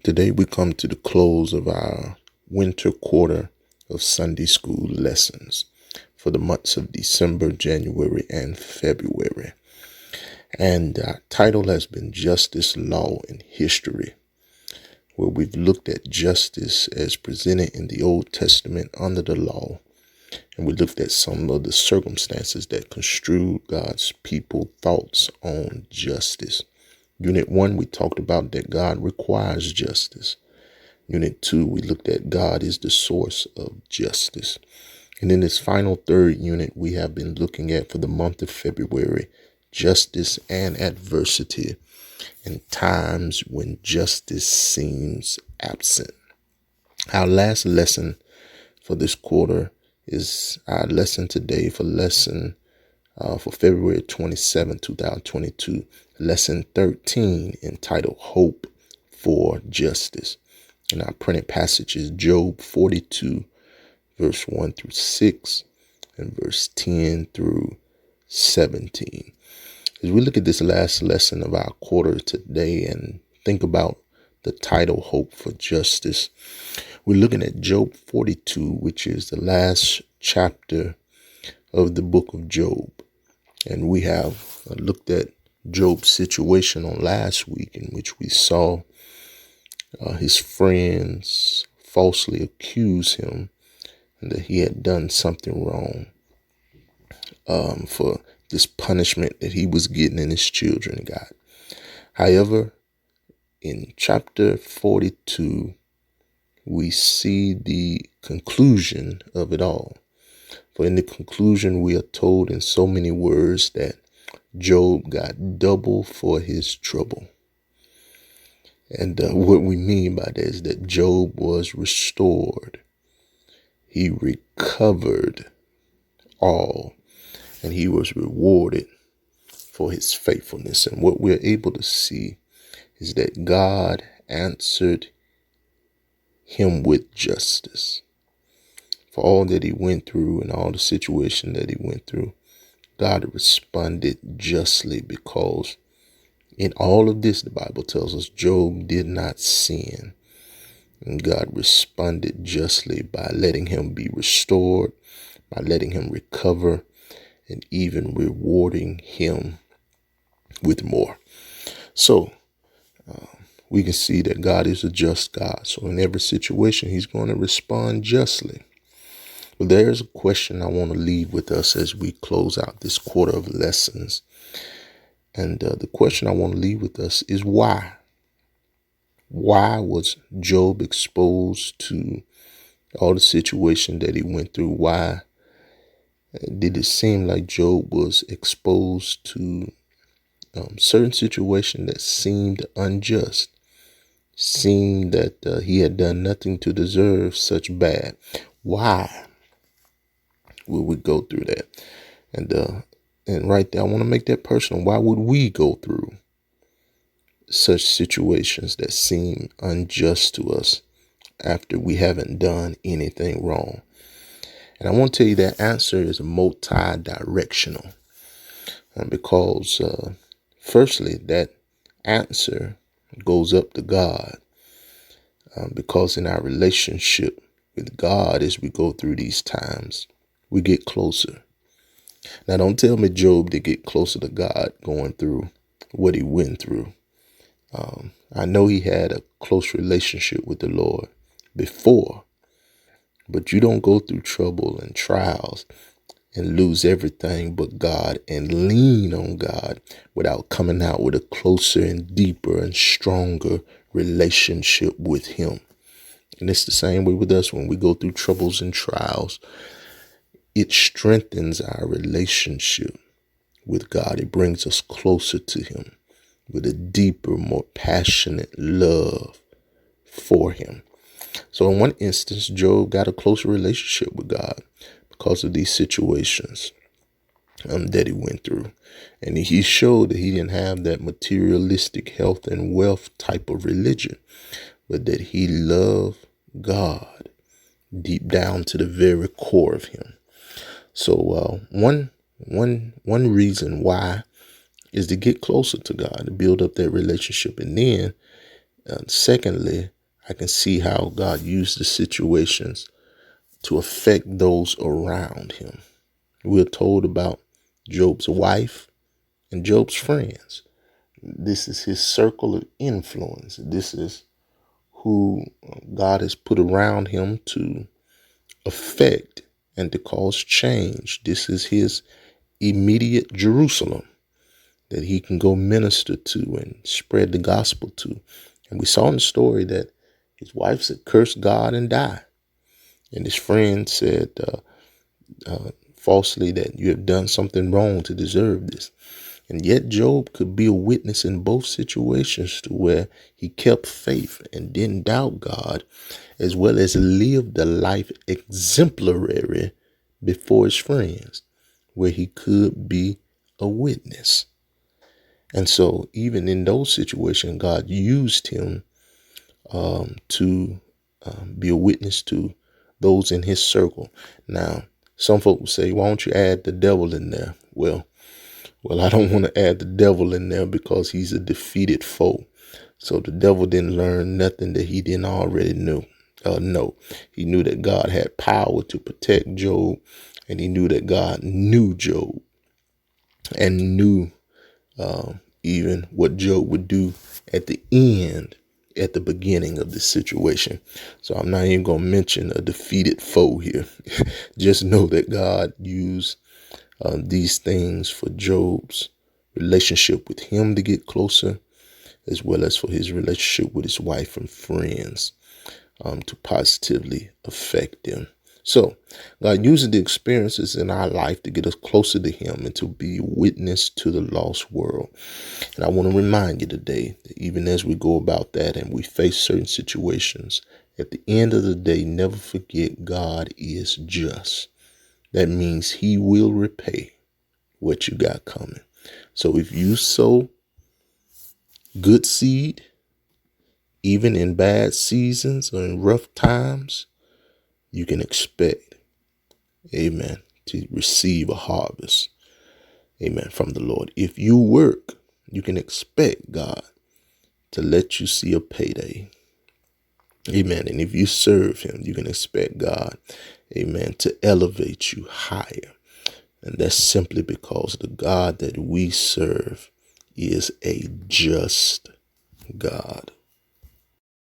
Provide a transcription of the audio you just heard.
Today we come to the close of our winter quarter of Sunday school lessons for the months of December, January, and February. And our title has been Justice, Law, and History, where we've looked at justice as presented in the Old Testament under the law. And we looked at some of the circumstances that construed God's people's thoughts on justice. Unit 1, we talked about that God requires justice. Unit 2, we looked at God is the source of justice. And in this final third unit, we have been looking at, for the month of February, justice and adversity in times when justice seems absent. Our last lesson for this quarter is our lesson today for February 27, 2022, lesson 13, entitled Hope for Justice. And our printed passage is Job 42, verse 1 through 6, and verse 10 through 17. As we look at this last lesson of our quarter today and think about the title, Hope for Justice, we're looking at Job 42, which is the last chapter of the book of Job. And we have looked at Job's situation on last week, in which we saw his friends falsely accuse him that he had done something wrong for this punishment that he was getting and his children got. However, in chapter 42, we see the conclusion of it all. For in the conclusion, we are told in so many words that Job got double for his trouble. And what we mean by that is that Job was restored. He recovered all, and he was rewarded for his faithfulness. And what we're able to see is that God answered him with justice. For all that he went through and all the situation that he went through, God responded justly, because in all of this, the Bible tells us Job did not sin. And God responded justly by letting him be restored, by letting him recover, and even rewarding him with more. So we can see that God is a just God. So in every situation, he's going to respond justly. But there's a question I want to leave with us as we close out this quarter of lessons. And the question I want to leave with us is why? Why was Job exposed to all the situation that he went through? Why did it seem like Job was exposed to certain situation that seemed unjust? Seemed that he had done nothing to deserve such bad. Why would we go through that? And right there, I want to make that personal. Why would we go through such situations that seem unjust to us after we haven't done anything wrong? And I want to tell you that answer is multi-directional. Because firstly, that answer goes up to God. Because in our relationship with God, as we go through these times, we get closer. Now, don't tell me Job did get closer to God going through what he went through. I know he had a close relationship with the Lord before, but you don't go through trouble and trials and lose everything but God and lean on God without coming out with a closer and deeper and stronger relationship with him. And it's the same way with us when we go through troubles and trials. It strengthens our relationship with God. It brings us closer to him with a deeper, more passionate love for him. So in one instance, Job got a closer relationship with God because of these situations that he went through. And he showed that he didn't have that materialistic health and wealth type of religion, but that he loved God deep down to the very core of him. So one reason why is to get closer to God, to build up that relationship. And then secondly, I can see how God used the situations to affect those around him. We're told about Job's wife and Job's friends. This is his circle of influence. This is who God has put around him to affect and to cause change. This is his immediate Jerusalem that he can go minister to and spread the gospel to. And we saw in the story that his wife said, curse God and die. And his friend said falsely that you have done something wrong to deserve this. And yet Job could be a witness in both situations to where he kept faith and didn't doubt God, as well as lived a life exemplary before his friends, where he could be a witness. And so even in those situations, God used him to be a witness to those in his circle. Now, some folk will say, why don't you add the devil in there? Well, I don't want to add the devil in there because he's a defeated foe. So the devil didn't learn nothing that he didn't already know. He knew that God had power to protect Job, and he knew that God knew Job and knew even what Job would do at the end, at the beginning of this situation. So I'm not even going to mention a defeated foe here. Just know that God used these things for Job's relationship with him to get closer, as well as for his relationship with his wife and friends to positively affect them. So God uses the experiences in our life to get us closer to him and to be witness to the lost world. And I want to remind you today that even as we go about that and we face certain situations, at the end of the day, never forget God is just. That means he will repay what you got coming. So if you sow good seed, even in bad seasons or in rough times, you can expect, amen, to receive a harvest, amen, from the Lord. If you work, you can expect God to let you see a payday, amen. And if you serve him, you can expect God, amen, to elevate you higher. And that's simply because the God that we serve is a just God.